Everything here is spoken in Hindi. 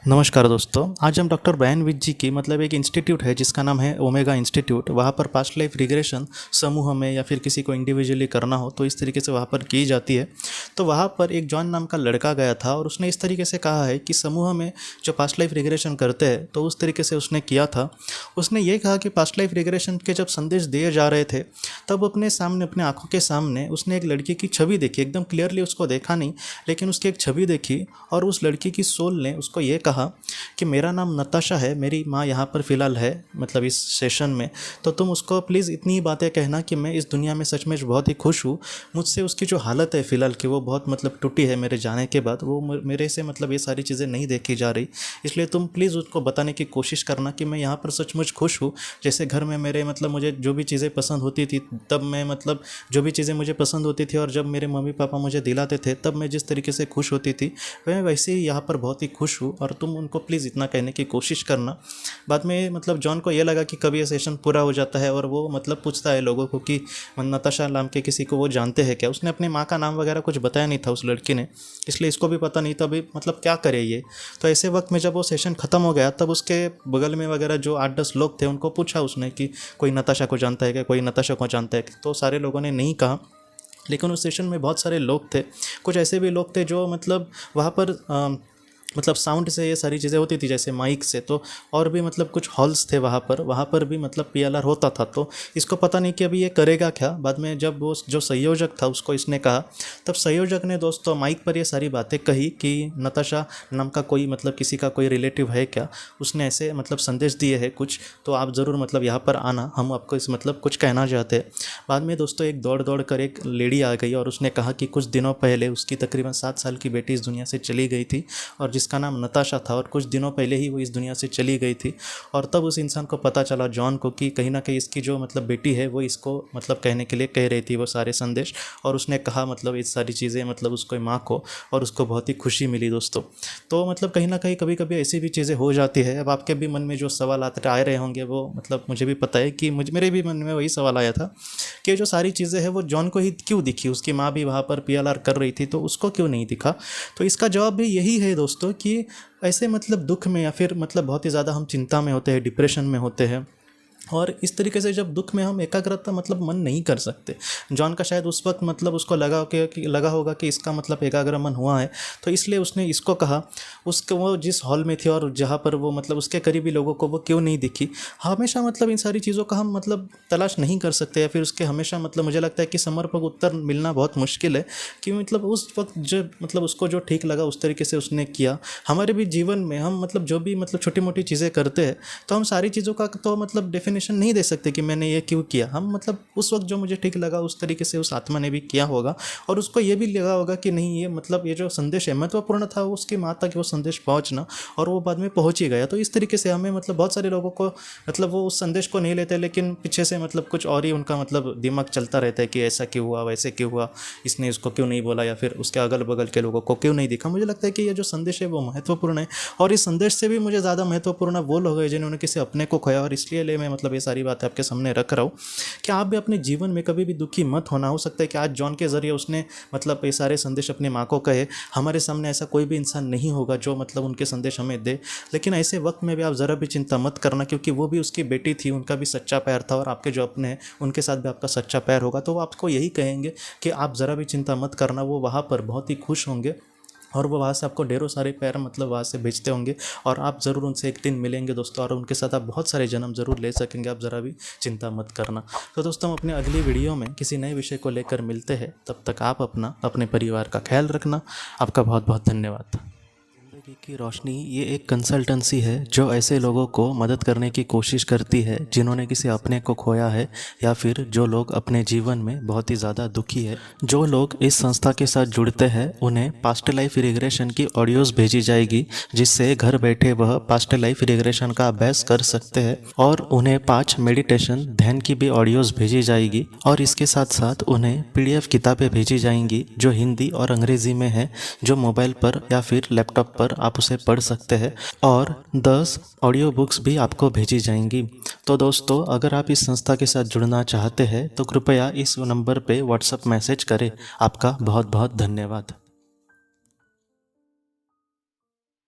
नमस्कार दोस्तों, आज हम डॉक्टर ब्रायन विज जी की मतलब एक इंस्टीट्यूट है जिसका नाम है ओमेगा इंस्टीट्यूट। वहाँ पर पास्ट लाइफ रिग्रेशन समूह में या फिर किसी को इंडिविजुअली करना हो तो इस तरीके से वहाँ पर की जाती है। तो वहाँ पर एक जॉन नाम का लड़का गया था और उसने इस तरीके से कहा है कि समूह में जो पास्ट लाइफ रिग्रेशन करते हैं तो उस तरीके से उसने किया था। उसने ये कहा कि पास्ट लाइफ रिग्रेशन के जब संदेश दिए जा रहे थे तब अपने सामने, अपने आँखों के सामने उसने एक लड़की की छवि देखी। एकदम क्लियरली उसको देखा नहीं, लेकिन उसकी एक छवि देखी और उस लड़की की सोल ने उसको ये कहा कि मेरा नाम नताशा है, मेरी माँ यहाँ पर फ़िलहाल है, मतलब इस सेशन में, तो तुम उसको प्लीज़ इतनी बातें कहना कि मैं इस दुनिया में सच में बहुत ही खुश हूँ। मुझसे उसकी जो हालत है फ़िलहाल की वो बहुत मतलब टूटी है मेरे जाने के बाद, वो मेरे से मतलब ये सारी चीज़ें नहीं देखी जा रही, इसलिए तुम प्लीज़ उसको बताने की कोशिश करना कि मैं यहाँ पर सचमुच खुश हूँ। जैसे घर में मेरे मतलब मुझे जो भी चीज़ें पसंद होती थी तब मैं मतलब जो भी चीज़ें मुझे पसंद होती थी और जब मेरे मम्मी पापा मुझे दिलाते थे तब मैं जिस तरीके से खुश होती थी मैं वैसे ही यहाँ पर बहुत ही खुश हूँ और तुम उनको प्लीज़ इतना कहने की कोशिश करना। बाद में मतलब जॉन को ये लगा कि कभी ये सेशन पूरा हो जाता है और वो मतलब पूछता है लोगों को कि नताशा नाम के किसी को वो जानते हैं क्या। उसने अपनी माँ का नाम वगैरह कुछ बताया नहीं था उस लड़की ने, इसलिए इसको भी पता नहीं था अभी मतलब क्या करे ये। तो ऐसे वक्त में जब वो सेशन ख़त्म हो गया तब उसके बगल में वगैरह जो 8-10 लोग थे उनको पूछा उसने कि कोई नताशा को जानता है क्या, कोई नताशा को जानता है। तो सारे लोगों ने नहीं कहा, लेकिन उस सेशन में बहुत सारे लोग थे। कुछ ऐसे भी लोग थे जो मतलब वहाँ पर मतलब साउंड से ये सारी चीज़ें होती थी जैसे माइक से, तो और भी मतलब कुछ हॉल्स थे वहाँ पर भी मतलब पीएलआर होता था। तो इसको पता नहीं कि अभी ये करेगा क्या। बाद में जब वो जो संयोजक था उसको इसने कहा, तब संयोजक ने दोस्तों माइक पर ये सारी बातें कही कि नताशा नाम का कोई मतलब किसी का कोई रिलेटिव है क्या, उसने ऐसे मतलब संदेश दिए है कुछ, तो आप ज़रूर मतलब यहाँ पर आना, हम आपको इस मतलब कुछ कहना चाहते हैं। बाद में दोस्तों एक दौड़ कर एक लेडी आ गई और उसने कहा कि कुछ दिनों पहले उसकी तकरीबन 7 साल की बेटी इस दुनिया से चली गई थी और जिसका नाम नताशा था, और कुछ दिनों पहले ही वो इस दुनिया से चली गई थी। और तब उस इंसान को पता चला जॉन को कि कहीं ना कहीं इसकी जो मतलब बेटी है वो इसको मतलब कहने के लिए कह रही थी वो सारे संदेश, और उसने कहा मतलब इस सारी चीज़ें मतलब उसको माँ को, और उसको बहुत ही खुशी मिली दोस्तों। तो मतलब कहीं ना कहीं कभी कभी ऐसी भी चीज़ें हो जाती है। अब आपके भी मन में जो सवाल आते आ रहे होंगे वो मतलब मुझे भी पता है कि मेरे भी मन में वही सवाल आया था कि जो सारी चीज़ें हैं वो जॉन को ही क्यों दिखी, उसकी माँ भी वहाँ पर पीएलआर कर रही थी तो उसको क्यों नहीं दिखा। तो इसका जवाब भी यही है दोस्तों कि ऐसे मतलब दुख में या फिर मतलब बहुत ही ज़्यादा हम चिंता में होते हैं, डिप्रेशन में होते हैं, और इस तरीके से जब दुख में हम एकाग्रता मतलब मन नहीं कर सकते। जॉन का शायद उस वक्त मतलब उसको लगा होगा कि इसका मतलब एकाग्र मन हुआ है, तो इसलिए उसने इसको कहा। उसको वो जिस हॉल में थी और जहाँ पर वो मतलब उसके करीबी लोगों को वो क्यों नहीं दिखी। हमेशा मतलब इन सारी चीज़ों का हम मतलब तलाश नहीं कर सकते, या फिर उसके हमेशा मतलब मुझे लगता है कि समर्पक उत्तर मिलना बहुत मुश्किल है कि मतलब उस वक्त जब मतलब उसको जो ठीक लगा उस तरीके से उसने किया। हमारे भी जीवन में हम मतलब जो भी मतलब छोटी मोटी चीज़ें करते हैं तो हम सारी चीज़ों का तो मतलब डेफिनेशन नहीं दे सकते कि मैंने ये क्यों किया। हम मतलब उस वक्त जो मुझे ठीक लगा उस तरीके से उस आत्मा ने भी किया होगा, और उसको ये भी लगा होगा कि नहीं ये मतलब ये जो संदेश है महत्वपूर्ण था उसकी माँ तक वो संदेश पहुँचना, और वो बाद में पहुँच ही गया। तो इस तरीके से हमें मतलब बहुत सारे लोगों को मतलब वो उस संदेश को नहीं लेते, लेकिन पीछे से मतलब कुछ और ही उनका मतलब दिमाग चलता रहता है कि ऐसा क्यों हुआ, वैसे क्यों हुआ, इसने इसको क्यों नहीं बोला, या फिर उसके अगल बगल के लोगों को क्यों नहीं दिखा। मुझे लगता है कि ये जो संदेश है वो महत्वपूर्ण है, और इस संदेश से भी मुझे ज़्यादा महत्वपूर्ण वो लोग हैं जिन्होंने किसी अपने को खोया, और इसलिए मैं मतलब ये सारी बातें आपके सामने रख रहा हूँ कि आप भी अपने जीवन में कभी भी दुखी मत होना। हो सकता है कि आज जॉन के ज़रिए उसने मतलब ये सारे संदेश अपनी माँ को कहे। हमारे सामने ऐसा कोई भी इंसान नहीं होगा जो मतलब उनके संदेश हमें दे, लेकिन ऐसे वक्त में भी आप ज़रा भी चिंता मत करना, क्योंकि वो भी उसकी बेटी थी, उनका भी सच्चा प्यार था, और आपके जो अपने हैं उनके साथ भी आपका सच्चा प्यार होगा। तो वो आपको यही कहेंगे कि आप ज़रा भी चिंता मत करना, वो वहाँ पर बहुत ही खुश होंगे, और वो वहाँ से आपको ढेरों सारे प्यार मतलब वहाँ से भेजते होंगे, और आप ज़रूर उनसे एक दिन मिलेंगे दोस्तों, और उनके साथ आप बहुत सारे जन्म ज़रूर ले सकेंगे। आप ज़रा भी चिंता मत करना। तो दोस्तों हम अपने अगली वीडियो में किसी नए विषय को लेकर मिलते हैं। तब तक आप अपना अपने परिवार का ख्याल रखना। आपका बहुत बहुत धन्यवाद। जिंदगी की रोशनी ये एक कंसल्टेंसी है जो ऐसे लोगों को मदद करने की कोशिश करती है जिन्होंने किसी अपने को खोया है, या फिर जो लोग अपने जीवन में बहुत ही ज़्यादा दुखी है। जो लोग इस संस्था के साथ जुड़ते हैं उन्हें पास्ट लाइफ रिग्रेशन की ऑडियोज़ भेजी जाएगी, जिससे घर बैठे वह पास्ट लाइफ रिग्रेशन का अभ्यास कर सकते हैं, और उन्हें 5 मेडिटेशन ध्यान की भी ऑडियोज़ भेजी जाएगी, और इसके साथ साथ उन्हें PDF किताबें भेजी जाएंगी जो हिंदी और अंग्रेज़ी में है, जो मोबाइल पर या फिर लैपटॉप पर आप उसे पढ़ सकते हैं, और 10 ऑडियो बुक्स भी आपको भेजी जाएंगी। तो दोस्तों अगर आप इस संस्था के साथ जुड़ना चाहते हैं तो कृपया इस नंबर पे व्हाट्सएप मैसेज करें। आपका बहुत बहुत धन्यवाद।